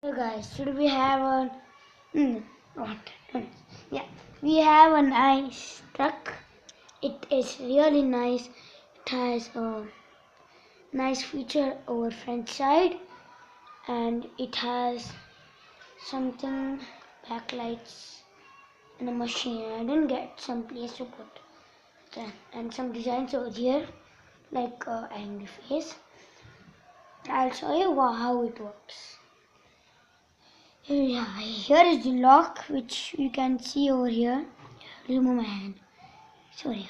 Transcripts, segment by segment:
Hey guys, today we have a what? Yeah, we have a nice truck. It is really nice. It has a nice feature over front side, and it has something backlights and a machine. I didn't get some place to put that, and some designs over here like angry face. I'll show you how it works. Yeah, here is the lock which you can see over here. Remove my hand. Sorry.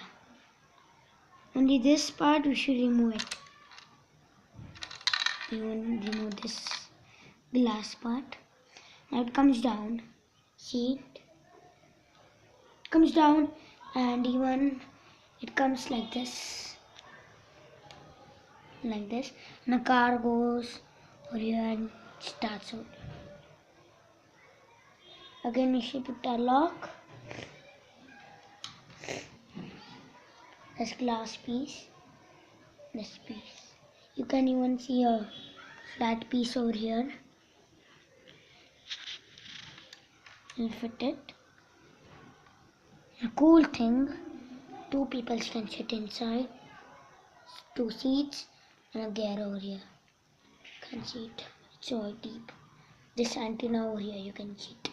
Only this part we should remove it. We want to remove this glass part. Now it comes down. See it? It comes down and even it comes like this. Like this. And the car goes over here and starts out. Again we should put a lock. This glass piece. This piece. You can even see a flat piece over here. We'll fit it. A cool thing, two people can sit inside. Two seats and a gear over here. You can see it. It's so deep. This antenna over here, you can see it.